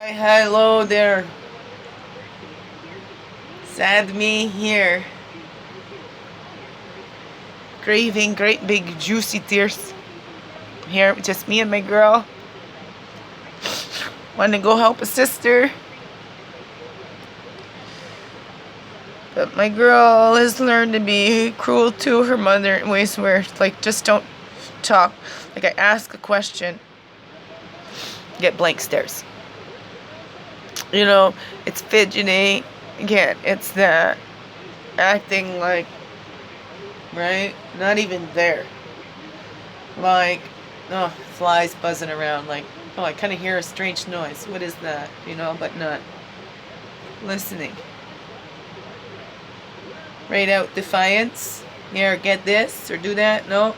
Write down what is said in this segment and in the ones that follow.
Hello there. Sad me here. Grieving great big juicy tears. Here, just me and my girl. Want to go help a sister. But my girl has learned to be cruel to her mother in ways where, like, just don't talk. Like, I ask a question, get blank stares. You know, it's fidgeting. Again, it's that acting like, right? Not even there. Like, oh, flies buzzing around. Like, oh, I kind of hear a strange noise. What is that? But not listening. Right out defiance. Here, get this or do that. No.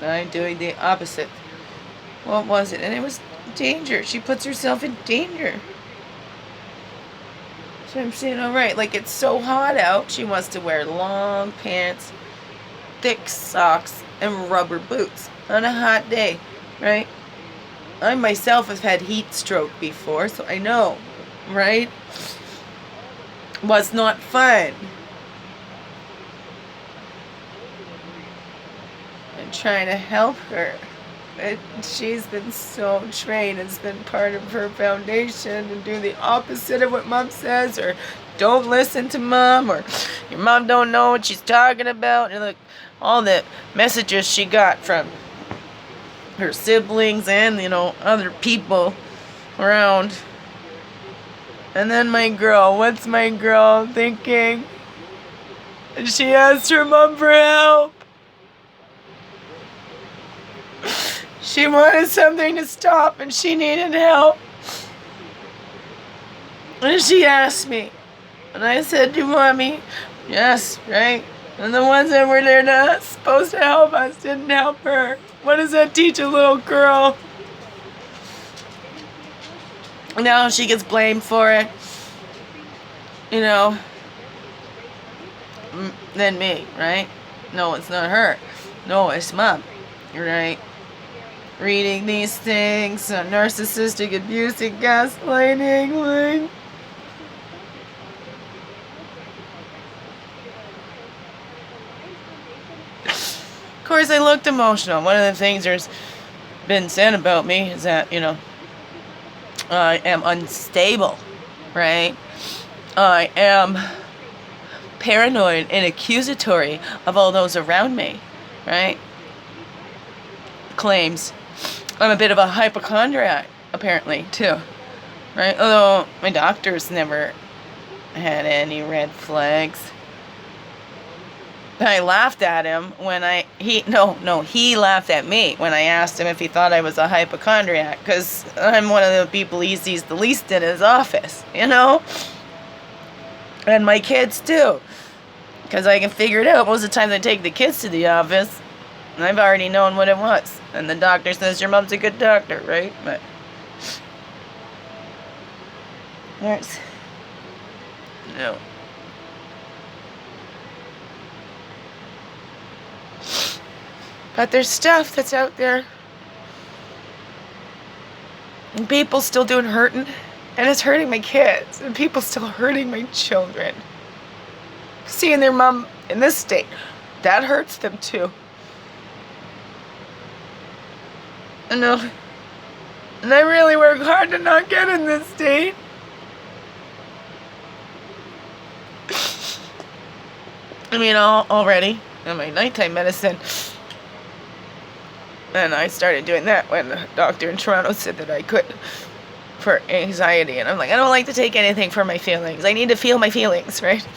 I'm doing the opposite. What was it? And it was danger. She puts herself in danger. So I'm saying, alright, like it's so hot out, she wants to wear long pants, thick socks, and rubber boots on a hot day, right? I myself have had heat stroke before, so I know, right? Was not fun. I'm trying to help her. But she's been so trained. It's been part of her foundation to do the opposite of what mom says, or don't listen to mom, or your mom don't know what she's talking about. And look, all the messages she got from her siblings and, other people around. And then my girl, what's my girl thinking? And she asked her mom for help. She wanted something to stop and she needed help. And she asked me. And I said, "Do you want me?" Yes, right? And the ones that were there supposed to help us didn't help her. What does that teach a little girl? Now she gets blamed for it. Than me, right? No, it's not her. No, it's mom, right? Reading these things, narcissistic abuse and gaslighting, like. Of course, I looked emotional. One of the things there's been said about me is that, I am unstable, right? I am paranoid and accusatory of all those around me, right? Claims I'm a bit of a hypochondriac, apparently, too, right? Although my doctors never had any red flags. I laughed at him when he laughed at me when I asked him if he thought I was a hypochondriac, because I'm one of the people he sees the least in his office, and my kids too, because I can figure it out. Most of the time I take the kids to the office, and I've already known what it was. And the doctor says, your mom's a good doctor, right? But there's no. But there's stuff that's out there. And people still doing hurting. And it's hurting my kids. And people still hurting my children. Seeing their mom in this state, that hurts them too. I know. And I really work hard to not get in this state. Already in my nighttime medicine. And I started doing that when the doctor in Toronto said that I could for anxiety. And I'm like, I don't like to take anything for my feelings. I need to feel my feelings, right?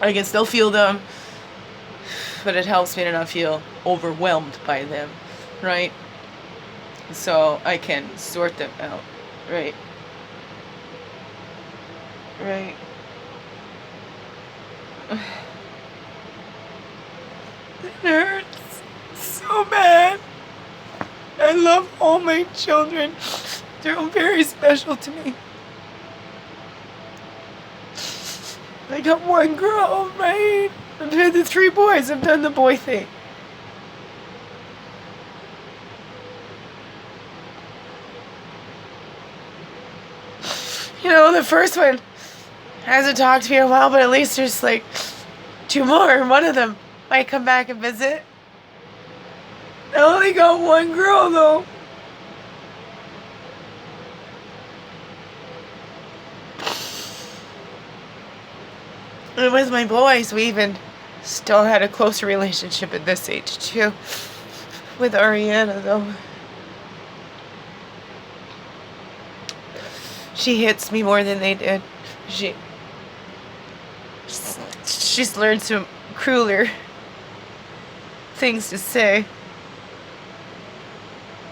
I can still feel them, but it helps me to not feel overwhelmed by them, right? So I can sort them out, right? Right. It hurts so bad. I love all my children. They're all very special to me. I got one girl, right? I've had the 3 boys. I've done the boy thing. You know, the first one hasn't talked to me in a while, but at least there's like 2 more, and one of them might come back and visit. I only got 1 girl though. And with my boys, we even still had a closer relationship at this age too. With Ariana though. She hits me more than they did. She's learned some crueler things to say.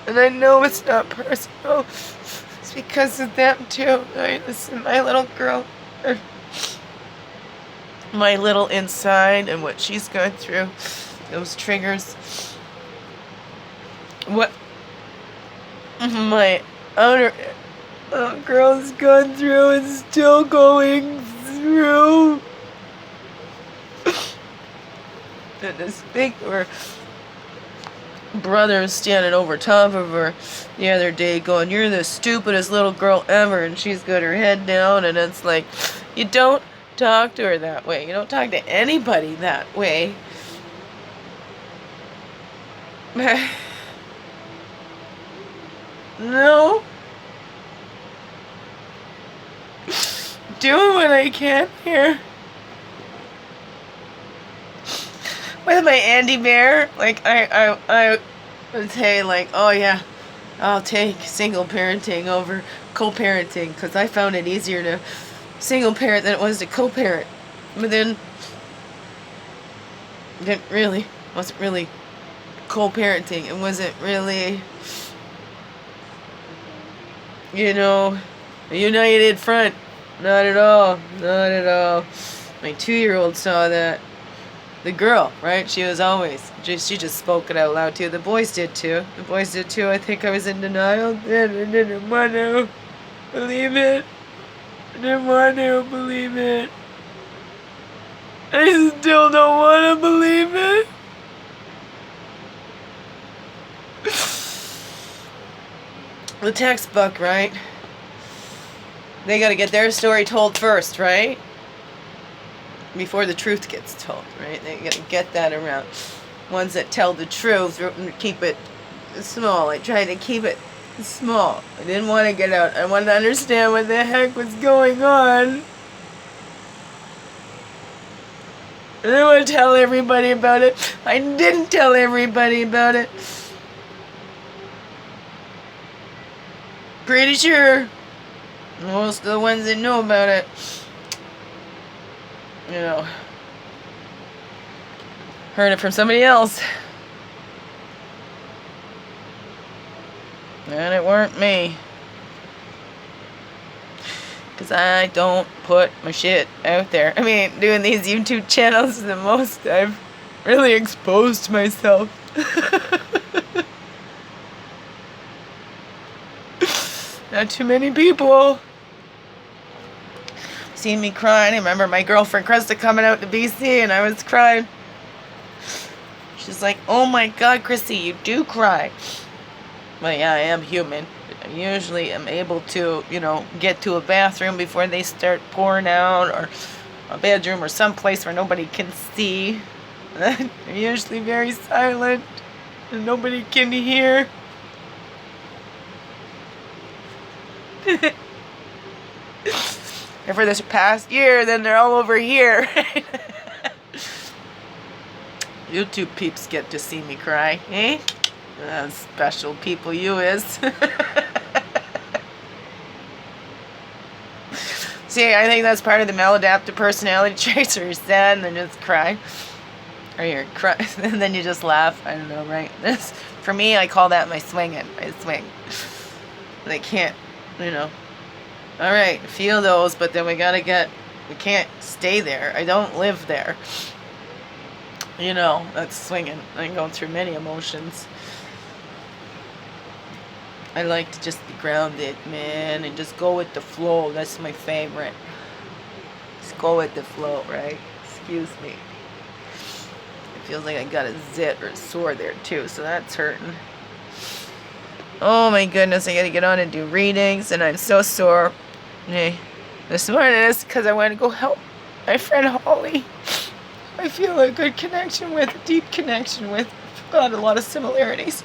And I know it's not personal. It's because of them too. Listen, my little girl, my little inside and what she's going through, those triggers. What my outer girl's gone through and still going through. And this big brother standing over top of her the other day going, "You're the stupidest little girl ever," and she's got her head down, and it's like, you don't talk to her that way. You don't talk to anybody that way. No. Doing what I can here. With my Andy Bear, like I would say like, oh yeah, I'll take single parenting over co-parenting because I found it easier to single parent than it was to co-parent. But then wasn't really co-parenting. It wasn't really, you know, a united front. Not at all. Not at all. My 2-year-old saw that. The girl, right? She was always, she just spoke it out loud too. The boys did too. I think I was in denial then. I didn't want to believe it. I still don't want to believe it. The textbook, right? They gotta get their story told first, right? Before the truth gets told, right? They gotta get that around. Ones that tell the truth, keep it small. I tried to keep it small. I didn't want to get out. I wanted to understand what the heck was going on. I didn't want to tell everybody about it. I didn't tell everybody about it. Pretty sure most of the ones that know about it, you know, heard it from somebody else. And it weren't me. Because I don't put my shit out there. I mean, doing these YouTube channels is the most I've really exposed myself. Not too many people seen me crying. I remember my girlfriend Krista coming out to BC and I was crying. She's like, "Oh my God, Chrissy, you do cry." Well, yeah, I am human. I usually am able to, you know, get to a bathroom before they start pouring out, or a bedroom or someplace where nobody can see. I'm usually very silent and nobody can hear. And for this past year, then they're all over here. YouTube peeps get to see me cry, eh? Special people you is. See, I think that's part of the maladaptive personality traits, where you're sad and then just cry. Or you're cry and then you just laugh. I don't know, right? This, for me, I call that my swinging. I swing. And I can't, you know. Alright, feel those, but then we can't stay there. I don't live there. You know, that's swinging. I'm going through many emotions. I like to just be grounded, man, and just go with the flow. That's my favorite. Just go with the flow, right? Excuse me. It feels like I got a zit or a sore there too, so that's hurting. Oh my goodness, I gotta get on and do readings, and I'm so sore. Hey, this morning is because I want to go help my friend Holly. I feel a good connection with, a deep connection with. We've got a lot of similarities.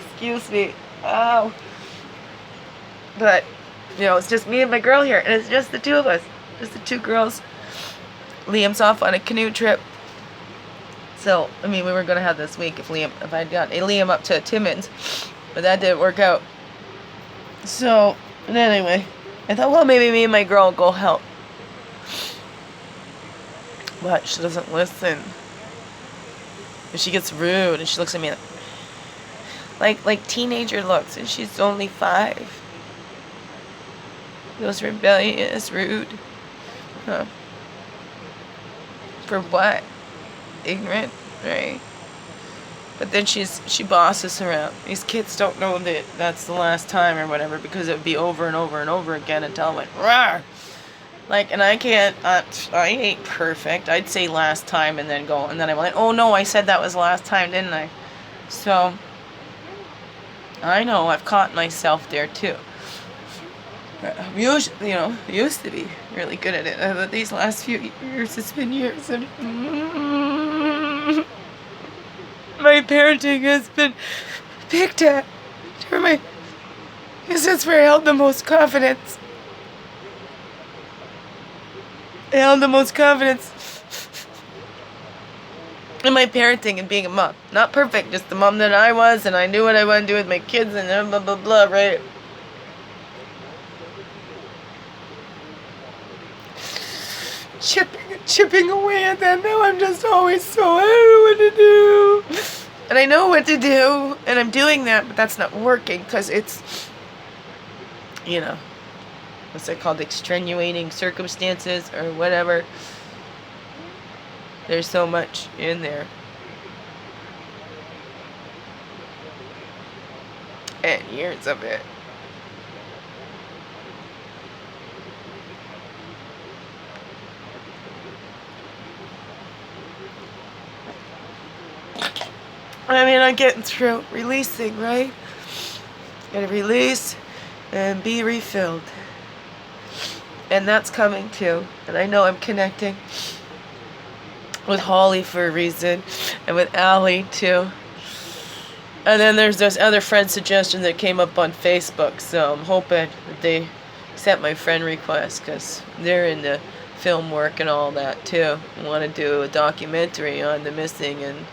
Excuse me. Ow. But, it's just me and my girl here, and it's just the two of us. Just the two girls. Liam's off on a canoe trip. So, we were going to have this week if I'd got Liam up to Timmins, but that didn't work out. So, anyway, I thought, well, maybe me and my girl will go help. But she doesn't listen. And she gets rude, and she looks at me like teenager looks, and she's only 5. Those rebellious, rude. Huh. For what? Ignorant, right? But then she bosses around. These kids don't know that that's the last time or whatever, because it would be over and over and over again until I went, rawr! And I can't, I ain't perfect. I'd say last time and then go, and then I'm like, oh no, I said that was last time, didn't I? So, I know I've caught myself there too. Used to be really good at it, but these last few years, it's been years, and my parenting has been picked at. Because that's where I held the most confidence. I held the most confidence in my parenting and being a mom. Not perfect, just the mom that I was, and I knew what I wanted to do with my kids, and blah, blah, blah, right? Chipping away at that. Now I'm just always so, I don't know what to do. And I know what to do, and I'm doing that, but that's not working, because it's, what's that called, extenuating circumstances or whatever. There's so much in there. And years of it. I'm getting through releasing, right? Gotta release and be refilled. And that's coming too. And I know I'm connecting with Holly for a reason, and with Allie too. And then there's those other friend suggestions that came up on Facebook, so I'm hoping that they accept my friend request, because they're in the film work and all that too. I want to do a documentary on the missing and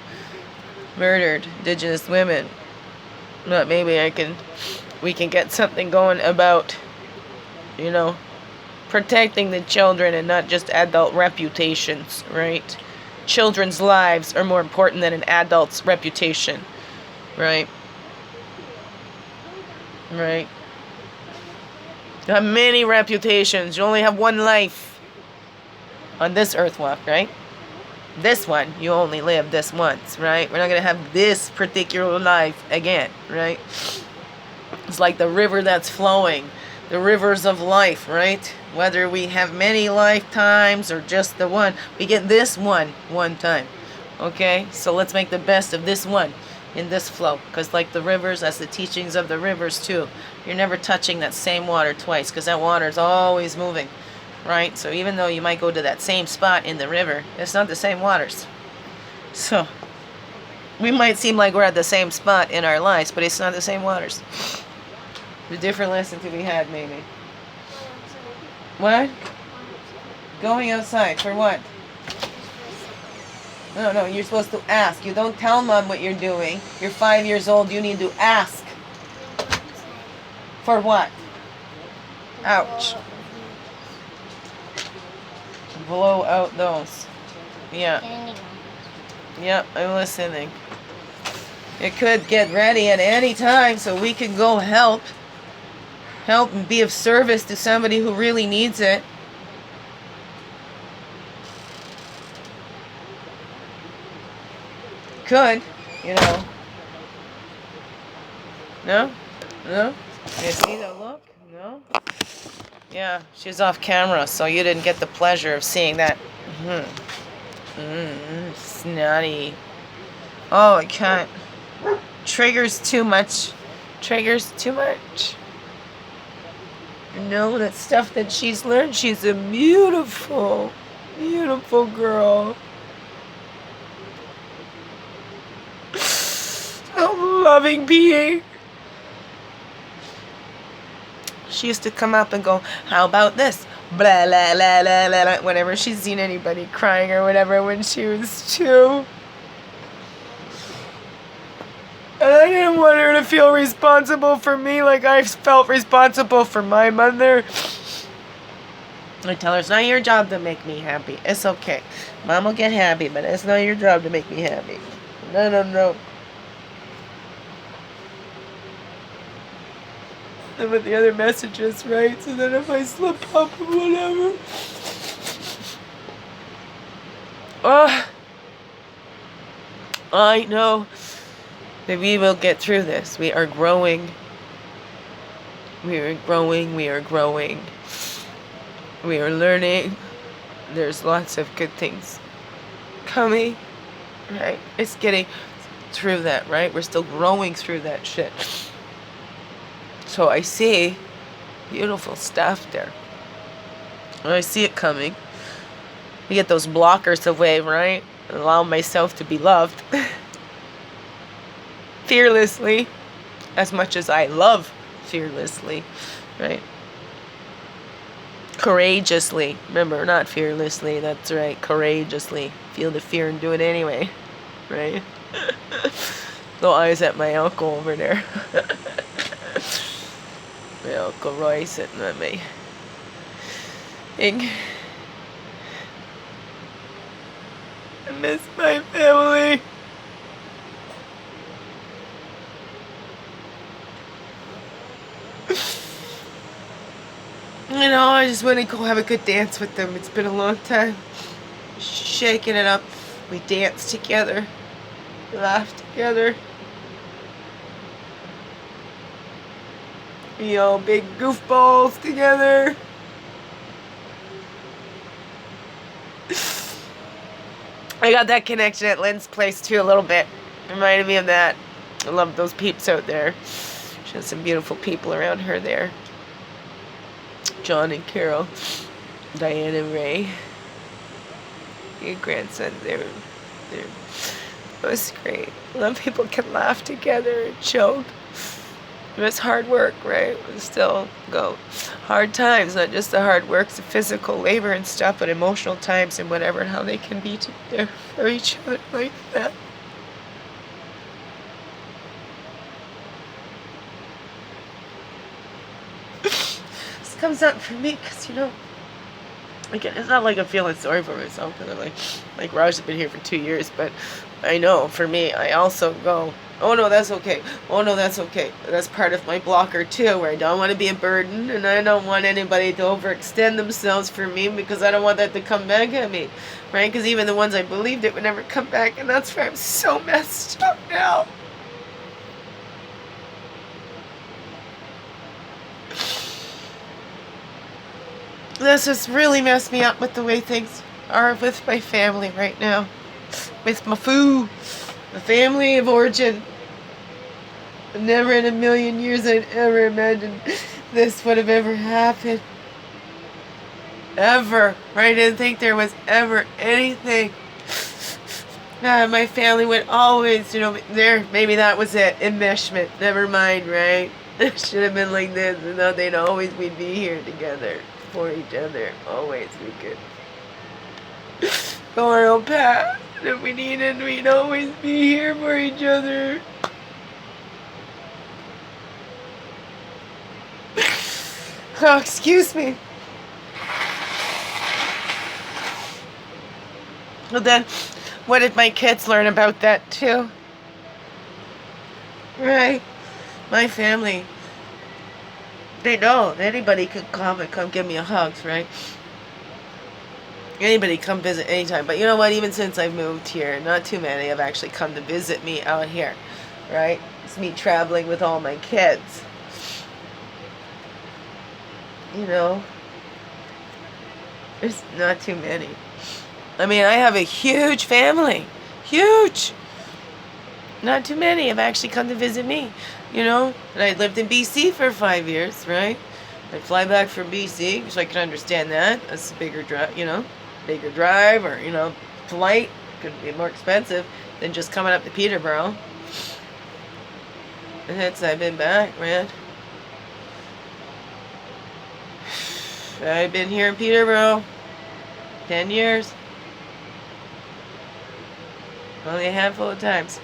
murdered Indigenous women. But maybe we can get something going about, protecting the children and not just adult reputations, right? Children's lives are more important than an adult's reputation, right? Right? You have many reputations. You only have one life on this earth walk, right? This one, you only live this once, right? We're not going to have this particular life again, right? It's like the river that's flowing, the rivers of life, right? Whether we have many lifetimes or just the one, we get this one time, okay? So let's make the best of this one in this flow, because like the rivers, that's the teachings of the rivers too. You're never touching that same water twice, because that water is always moving. Right? So even though you might go to that same spot in the river, it's not the same waters. So we might seem like we're at the same spot in our lives, but it's not the same waters. There's a different lesson to be had, maybe. What? Going outside for what? No, you're supposed to ask. You don't tell mom what you're doing. You're 5 years old. You need to ask. For what? Ouch. Blow out those. Yeah. Yep, I'm listening. It could get ready at any time so we can go help and be of service to somebody who really needs it. Could, No? You see the look? No? Yeah, she's off camera, so you didn't get the pleasure of seeing that. Snotty. Oh, I can't. Triggers too much. You know, that stuff that she's learned. She's a beautiful, beautiful girl. A loving being. She used to come up and go, how about this? Blah, blah, blah, blah, blah, blah, whenever she's seen anybody crying or whatever when she was 2. And I didn't want her to feel responsible for me like I felt responsible for my mother. I tell her, it's not your job to make me happy. It's okay. Mom will get happy, but it's not your job to make me happy. No, no, no. And with the other messages, right? So that if I slip up or whatever. I know that we will get through this. We are growing. We are growing. We are growing. We are learning. There's lots of good things coming, right? It's getting through that, right? We're still growing through that shit. So I see beautiful stuff there. I see it coming. I get those blockers away, right? Allow myself to be loved. Fearlessly. As much as I love fearlessly, right? Courageously. Remember, not fearlessly. That's right. Courageously. Feel the fear and do it anyway. Right? Little eyes at my uncle over there. My Uncle Roy sitting at me. I miss my family. You know, I just want to go have a good dance with them. It's been a long time. Shaking it up. We dance together. Laugh together. We all big goofballs together. I got that connection at Lynn's place too a little bit. Reminded me of that. I love those peeps out there. She has some beautiful people around her there. John and Carol. Diane and Ray. Your grandsons, it was great. A lot of people can laugh together and joke. It was hard work, right? It was still go hard times, not just the hard work, the physical labor and stuff, but emotional times and whatever, and how they can be there for each other like that. This comes up for me because, you know, again, it's not like I'm feeling sorry for myself because I'm like Raj has been here for 2 years, but I know for me, I also go, oh no, that's okay. Oh no, that's okay. That's part of my blocker too, where I don't want to be a burden and I don't want anybody to overextend themselves for me because I don't want that to come back at me, right? Because even the ones I believed it would never come back, and that's why I'm so messed up now. This has really messed me up with the way things are with my family right now. With my foo, the family of origin. Never in a million years I'd ever imagined this would have ever happened. Ever. Right? I didn't think there was ever anything. My family would always, you know, there, maybe that was it. Enmeshment. Never mind, right? It should have been like this. And now they'd always, we'd be here together for each other. Always we could go our own path. If we needed, we'd always be here for each other. Oh, excuse me. Well then, what did my kids learn about that too? Right? My family, they know anybody could come and come give me a hug, right? Anybody come visit anytime. But you know what? Even since I've moved here, not too many have actually come to visit me out here, right? It's me traveling with all my kids. You know, there's not too many. I mean, I have a huge family. Huge. Not too many have actually come to visit me, you know. And I lived in BC for 5 years, right? I'd fly back from BC, so I can understand that. That's a bigger drive, bigger drive, or, flight could be more expensive than just coming up to Peterborough. And since I've been back, man, I've been here in Peterborough 10 years. Only a handful of times.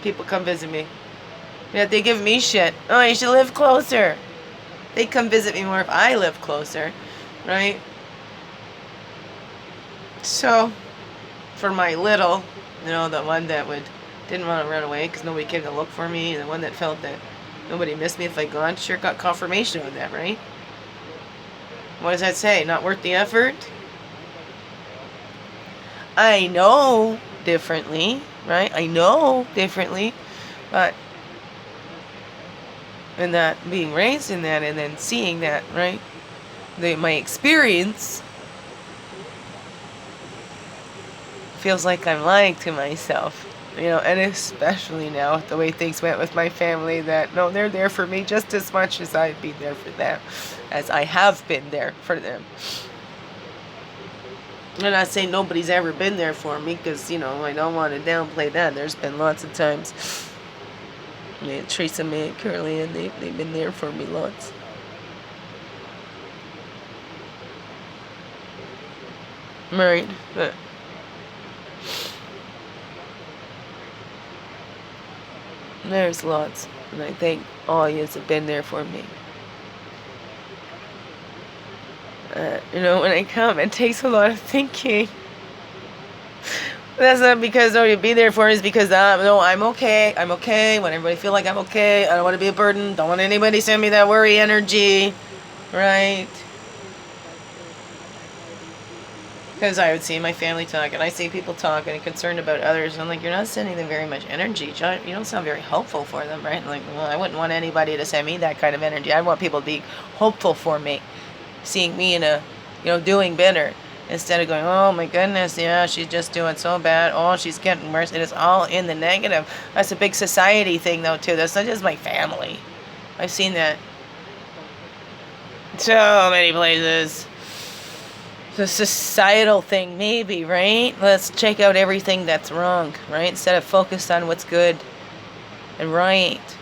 People come visit me. Yeah, they give me shit. Oh, you should live closer. They come visit me more if I live closer, right? So, for my little, the one that didn't want to run away because nobody came to look for me, the one that felt that nobody missed me if I gone, sure got confirmation on that, right? What does that say? Not worth the effort? I know differently, right? But and that being raised in that and then seeing that, right? My experience feels like I'm lying to myself, and especially now with the way things went with my family, that no, they're there for me just as much as I've been there for them, as I have been there for them. I'm not saying nobody's ever been there for me, because, I don't want to downplay that. There's been lots of times. Teresa, May, and Curly, and they've been there for me lots. Right, but there's lots, and I think all of you have been there for me. When I come, it takes a lot of thinking. That's not because, you'll be there for me. It's because, no, I'm okay. I'm okay. When everybody feel like I'm okay. I don't want to be a burden. Don't want anybody to send me that worry energy. Right? Because I would see my family talk, and I see people talking and concerned about others. And I'm like, you're not sending them very much energy. You don't sound very hopeful for them, right? Like, well, I wouldn't want anybody to send me that kind of energy. I want people to be hopeful for me. Seeing me in a, doing better, instead of going, oh my goodness, yeah, she's just doing so bad, oh, she's getting worse. It is all in the negative. That's a big society thing, though, too. That's not just my family. I've seen that so many places. The societal thing, maybe, right? Let's check out everything that's wrong, right? Instead of focus on what's good and right.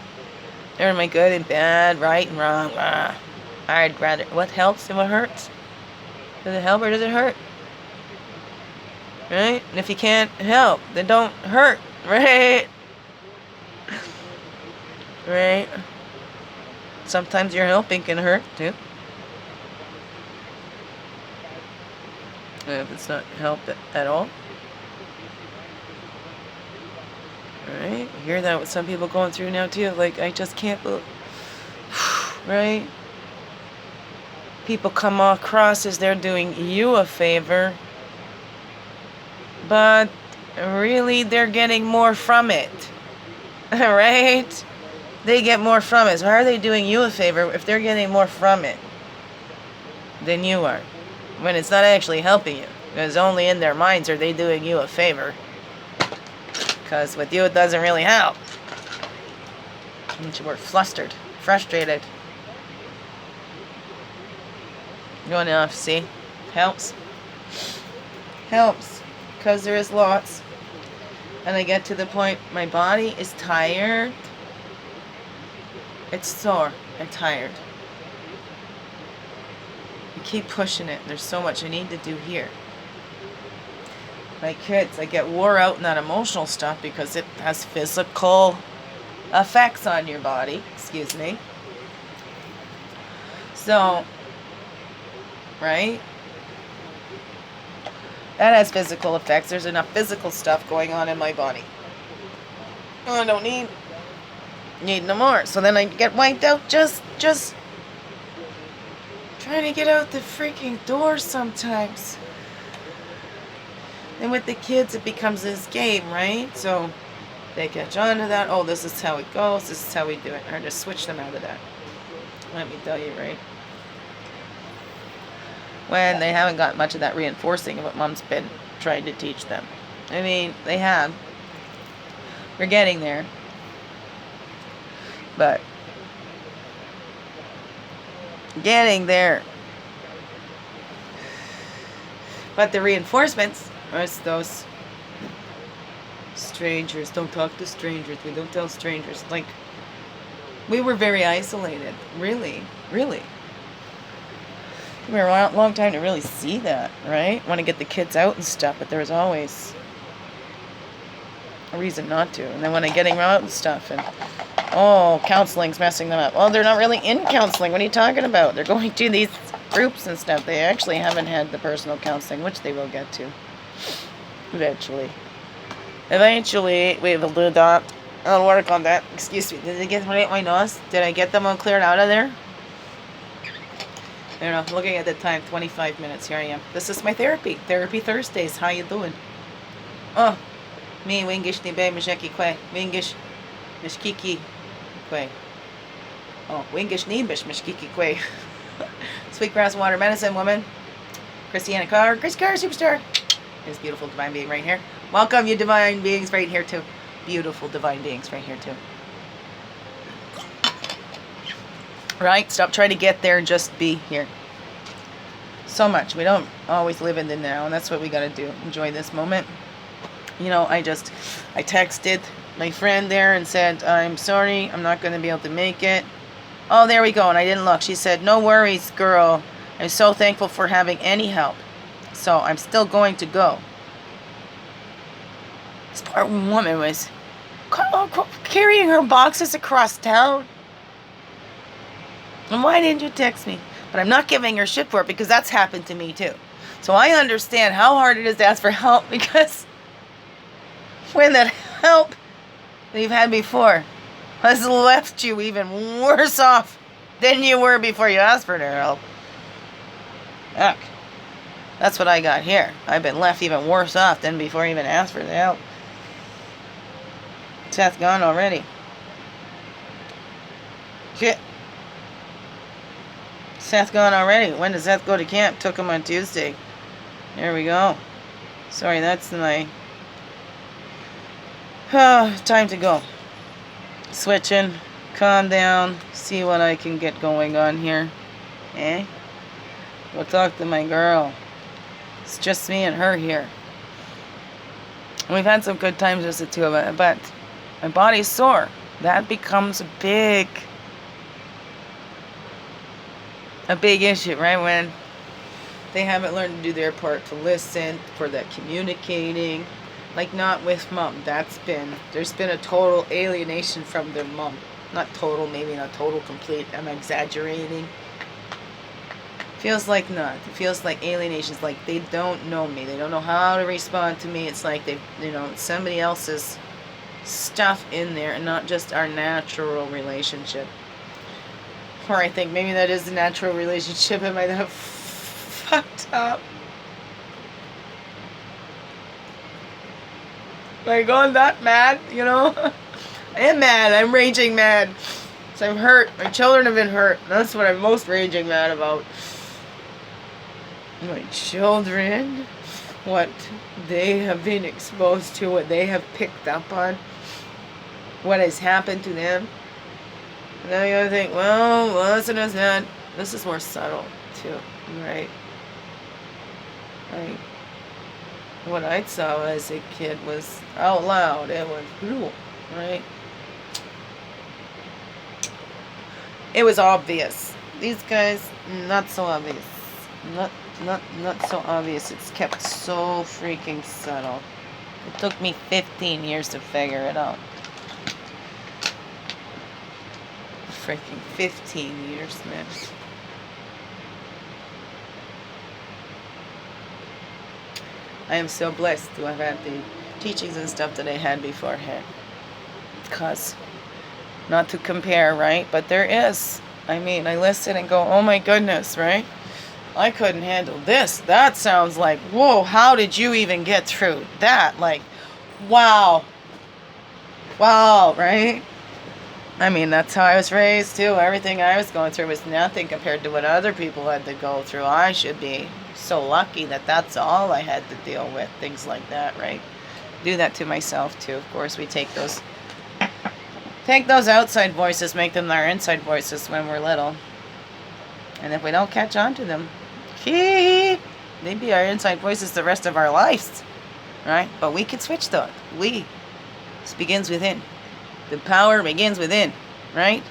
There am I good and bad, right and wrong. I'd rather, what helps and what hurts? Does it help or does it hurt? Right? And if you can't help, then don't hurt, right? Right? Sometimes your helping can hurt too. If it's not help at all. Right? You hear that with some people going through now too. Like, I just can't believe. Right? People come across as they're doing you a favor, but really they're getting more from it. Right? They get more from it. So how are they doing you a favor if they're getting more from it than you are? When it's not actually helping you. Because only in their minds are they doing you a favor. Because with you it doesn't really help. We're flustered, frustrated. Going off, see? Helps. Helps. Because there is lots. And I get to the point, my body is tired. It's sore and tired. I keep pushing it. There's so much I need to do here. My kids, I get wore out in that emotional stuff because it has physical effects on your body. Excuse me. So, right? That has physical effects. There's enough physical stuff going on in my body. I don't need no more. So then I get wiped out just trying to get out the freaking door sometimes. And with the kids, it becomes this game, right? So they catch on to that. Oh, this is how it goes. This is how we do it. Or just switch them out of that. Let me tell you, right? When they haven't got much of that reinforcing of what mom's been trying to teach them. I mean, they have. We're getting there. But Getting there. But the reinforcements are those strangers. Don't talk to strangers. We don't tell strangers. Like, we were very isolated. Really. Really. We were a long time to really see that, right? Want to get the kids out and stuff, but there was always a reason not to. And then when I'm getting out and stuff, and counseling's messing them up. Well, they're not really in counseling. What are you talking about? They're going to these groups and stuff. They actually haven't had the personal counseling, which they will get to eventually. Eventually, we will do that. I'll work on that. Excuse me. Did I get my nose? Did I get them all cleared out of there? I don't know. Looking at the time, 25 minutes. Here I am. This is my therapy. Therapy Thursdays. How you doing? Oh, me wingish ni be misheki kwe. Wingish mishkiki kwe. Oh, wingish ni bish mishkiki kwe. Sweetgrass water medicine woman. Christianna Carr. Chris Carr superstar. There's beautiful divine being right here. Welcome, you divine beings right here too. Beautiful divine beings right here too. Right? Stop trying to get there and just be here. So much. We don't always live in the now, and that's what we got to do. Enjoy this moment. You know, I texted my friend there and said, I'm sorry, I'm not going to be able to make it. Oh, there we go, and I didn't look. She said, no worries, girl. I'm so thankful for having any help. So I'm still going to go. This poor woman was carrying her boxes across town. And why didn't you text me? But I'm not giving her shit for it because that's happened to me too. So I understand how hard it is to ask for help because when that help that you've had before has left you even worse off than you were before you asked for their help. Heck, that's what I got here. I've been left even worse off than before I even asked for the help. Seth's gone already. Shit. Seth gone already. When does Seth go to camp? Took him on Tuesday. There we go. Sorry, that's my... time to go. Switching. Calm down. See what I can get going on here. Eh? Go talk to my girl. It's just me and her here. We've had some good times just the two of us, but my body's sore. That becomes a big issue, right? When they haven't learned to do their part to listen, for that communicating. Like not with mom. There's been a total alienation from their mom. Not total, maybe not total, complete. I'm exaggerating. Feels like not. It feels like alienation. It's like they don't know me. They don't know how to respond to me. It's like somebody else's stuff in there and not just our natural relationship. Or I think maybe that is the natural relationship. I might have fucked up. Like, going that mad, I am mad. I'm raging mad. So I'm hurt. My children have been hurt. That's what I'm most raging mad about. My children, what they have been exposed to, what they have picked up on, what has happened to them. And then you gotta think, well, listen to that. This is more subtle, too, right? Like, what I saw as a kid was out loud. It was brutal, right? It was obvious. These guys, not so obvious. Not so obvious. It's kept so freaking subtle. It took me 15 years to figure it out. Freaking 15 years, man. I am so blessed to have had the teachings and stuff that I had beforehand. Because, not to compare, right? But there is. I mean, I listen and go, oh my goodness, right? I couldn't handle this. That sounds like, whoa, how did you even get through that? Like, wow. Wow, right? I mean, that's how I was raised, too. Everything I was going through was nothing compared to what other people had to go through. I should be so lucky that that's all I had to deal with. Things like that, right? Do that to myself, too. Of course, we take those outside voices, make them our inside voices when we're little. And if we don't catch on to them, they be our inside voices the rest of our lives, right? But we can switch those. This begins within. The power begins within, right?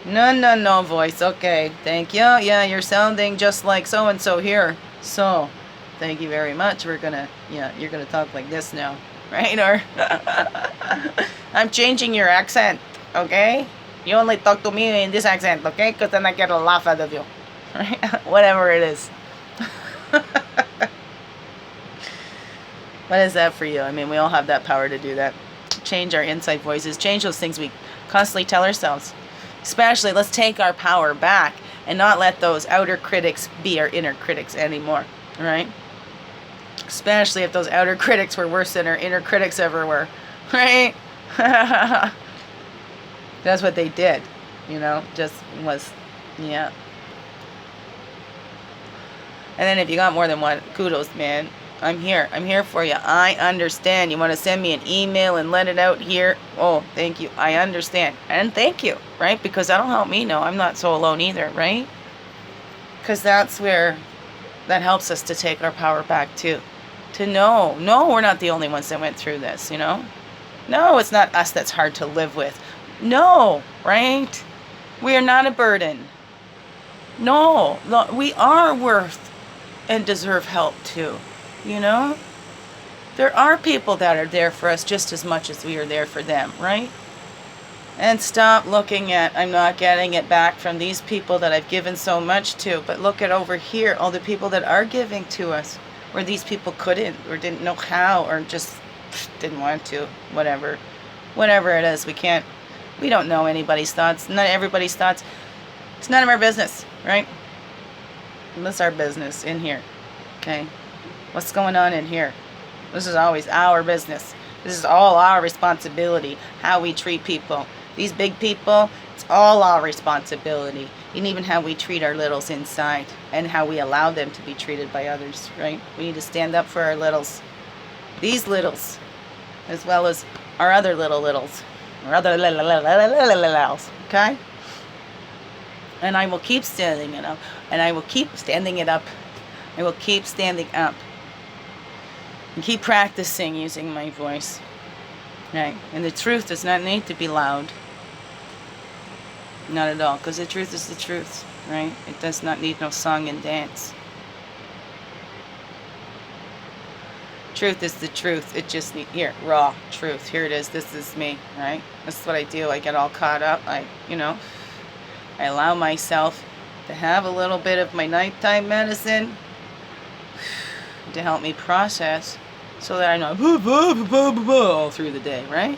No, voice. Okay, thank you. Yeah, you're sounding just like so-and-so here. So, thank you very much. You're gonna talk like this now, right? Or, I'm changing your accent, okay? You only talk to me in this accent, okay? Because then I get a laugh out of you, right? Whatever it is. What is that for you? I mean, we all have that power to do that. Change our inside voices. Change those things we constantly tell ourselves. Especially, let's take our power back and not let those outer critics be our inner critics anymore, right? Especially if those outer critics were worse than our inner critics ever were, right? That's what they did, just was, yeah. And then if you got more than one, kudos, man. I'm here for you. I understand. You want to send me an email and let it out here? Oh, thank you. I understand. And thank you, right? Because that'll help me know I'm not so alone either, right? Because that's where that helps us to take our power back too. To know, no, we're not the only ones that went through this, No, it's not us that's hard to live with. No, right? We are not a burden. No, we are worth and deserve help too. There are people that are there for us just as much as we are there for them, right? And stop looking at, I'm not getting it back from these people that I've given so much to, but look at over here, all the people that are giving to us, where these people couldn't, or didn't know how, or just didn't want to, whatever it is. We don't know anybody's thoughts, not everybody's thoughts. It's none of our business, right? It's our business in here, okay? What's going on in here? This is always our business. This is all our responsibility, how we treat people. These big people, it's all our responsibility. And even how we treat our littles inside and how we allow them to be treated by others, right? We need to stand up for our littles. These littles, as well as our other littles. Our other littles, okay? And I will keep standing it up. And I will keep standing it up. I will keep standing up. And keep practicing using my voice. Right? And the truth does not need to be loud. Not at all. Because the truth is the truth. Right? It does not need no song and dance. Truth is the truth. It just needs, here, raw truth. Here it is. This is me. Right? That's what I do. I get all caught up. I allow myself to have a little bit of my nighttime medicine to help me process so that I'm not all through the day, right?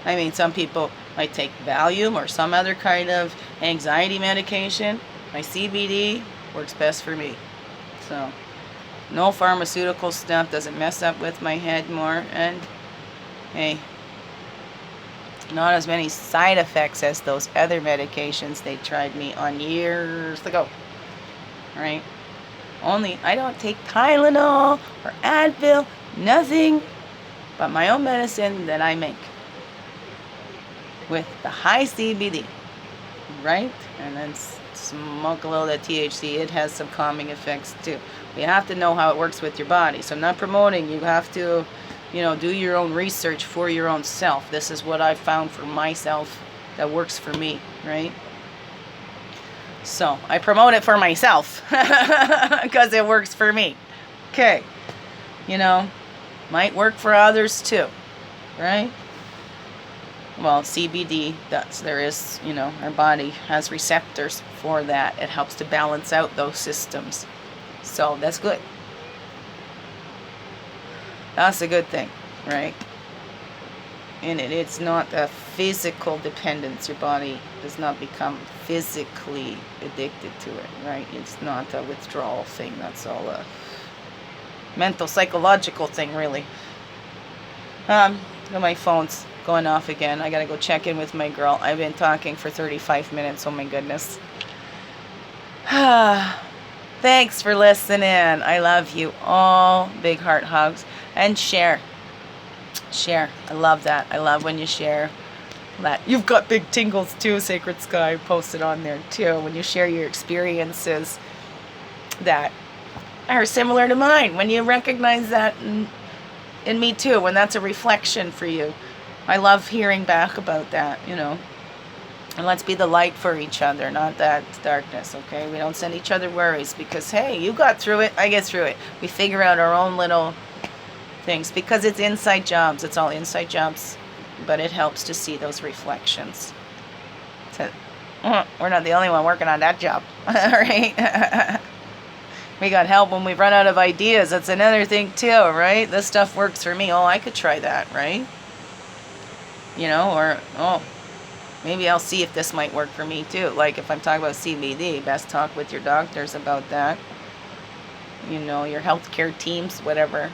I mean, some people might take Valium or some other kind of anxiety medication. My CBD works best for me. So, no pharmaceutical stuff, doesn't mess up with my head more, and hey, not as many side effects as those other medications they tried me on years ago, right? Only, I don't take Tylenol or Advil, nothing but my own medicine that I make with the high CBD, right? And then smoke a little of that THC. It has some calming effects too. You have to know how it works with your body. So I'm not promoting. You have to, do your own research for your own self. This is what I found for myself that works for me, right? So I promote it for myself because it works for me. Okay. Might work for others too, right? Well, CBD, there is, our body has receptors for that. It helps to balance out those systems. So that's good. That's a good thing, right? And it's not a physical dependence. Your body does not become physically addicted to it, right? It's not a withdrawal thing. That's all a mental, psychological thing, really. My phone's going off again. I gotta go check in with my girl. I've been talking for 35 minutes. Oh my goodness. Thanks for listening. I love you all. Big heart hugs. And share. I love that. I love when you share. that you've got big tingles too. Sacred Sky posted on there too when you share your experiences that are similar to mine. When you recognize that in me too, when that's a reflection for you, I love hearing back about that, you know. And let's be the light for each other, not that darkness, okay? We don't send each other worries because, hey, you got through it, I get through it. We figure out our own little things because it's inside jobs. It's all inside jobs, but it helps to see those reflections. So, we're not the only one working on that job, all right? We got help when we run out of ideas. That's another thing too, right? This stuff works for me. Oh, I could try that, right? You know, or, oh, maybe I'll see if this might work for me too. Like if I'm talking about CBD, best talk with your doctors about that. You know, your healthcare teams, whatever.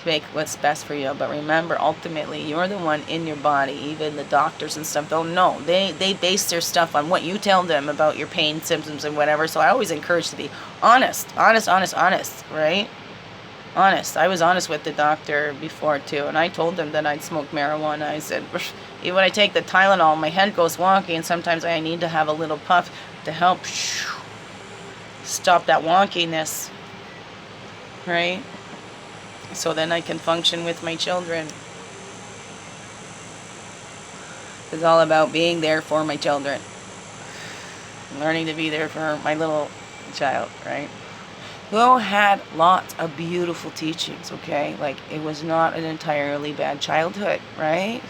To make what's best for you. But remember, ultimately, you're the one in your body. Even the doctors and stuff don't know. They base their stuff on what you tell them about your pain, symptoms, and whatever. So I always encourage to be honest, right? Honest. I was honest with the doctor before too, and I told them that I'd smoke marijuana. I said, even when I take the Tylenol, my head goes wonky, and sometimes I need to have a little puff to help stop that wonkiness, right? So then I can function with my children. It's all about being there for my children. Learning to be there for my little child, right? Who had lots of beautiful teachings, okay? Like, it was not an entirely bad childhood, right?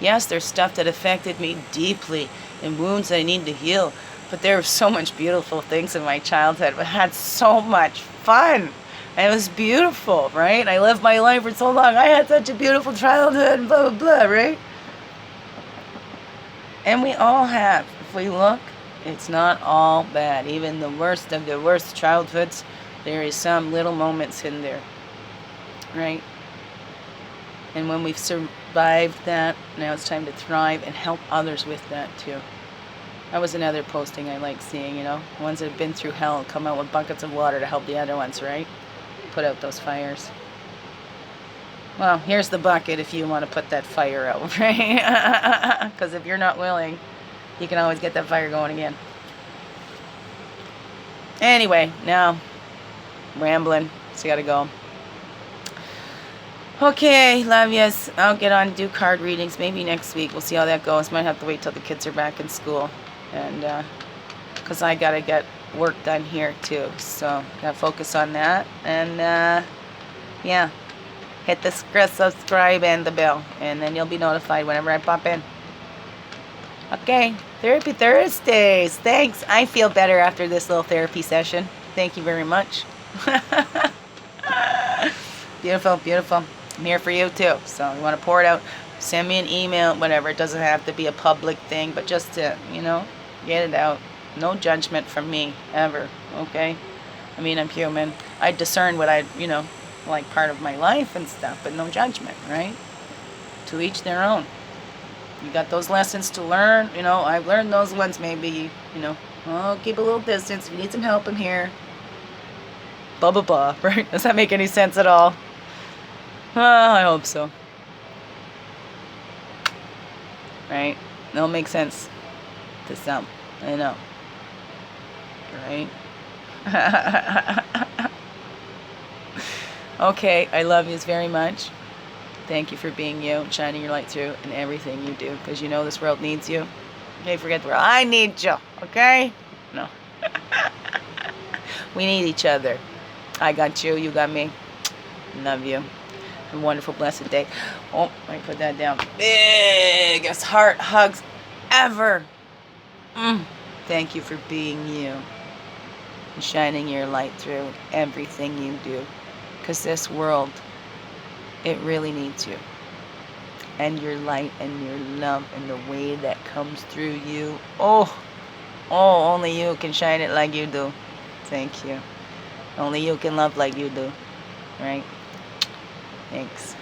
Yes, there's stuff that affected me deeply and wounds that I need to heal. But there were so much beautiful things in my childhood. I had so much fun. And it was beautiful, right? I lived my life for so long. I had such a beautiful childhood and blah, blah, blah, right? And we all have. If we look, it's not all bad. Even the worst of the worst childhoods, there is some little moments in there, right? And when we've survived that, now it's time to thrive and help others with that too. That was another posting I like seeing, you know. Ones that have been through hell come out with buckets of water to help the other ones, right? Put out those fires. Well, here's the bucket if you want to put that fire out, right? Because if you're not willing, you can always get that fire going again. Anyway, now rambling, so you gotta go. Okay, love yous. I'll get on to do card readings maybe next week. We'll see how that goes. Might have to wait till the kids are back in school, and because I gotta get work done here too, so gotta focus on that. And yeah, hit the subscribe and the bell, and then you'll be notified whenever I pop in. Okay, Therapy Thursdays. Thanks. I feel better after this little therapy session. Thank you very much. Beautiful, beautiful. I'm here for you too. So you want to pour it out, send me an email, whatever. It doesn't have to be a public thing, but just to, you know, get it out. No judgment from me, ever, okay? I mean, I'm human. I discern what I, you know, like part of my life and stuff, but no judgment, right? To each their own. You got those lessons to learn, you know, I've learned those ones. Maybe, you know, oh, keep a little distance. If you need some help, I'm here. Blah, blah, blah, right? Does that make any sense at all? Well, I hope so. Right? It'll make sense to some. I know. Right? Okay, I love you very much. Thank you for being you, shining your light through in everything you do, because you know this world needs you. Okay, forget the world. I need you, okay? No. We need each other. I got you, you got me. Love you. Have a wonderful, blessed day. Oh, let me put that down. Biggest heart hugs ever. Thank you for being you and shining your light through everything you do, because this world, it really needs you and your light and your love and the way that comes through you. Oh, only you can shine it like you do. Thank you. Only you can love like you do, right? Thanks.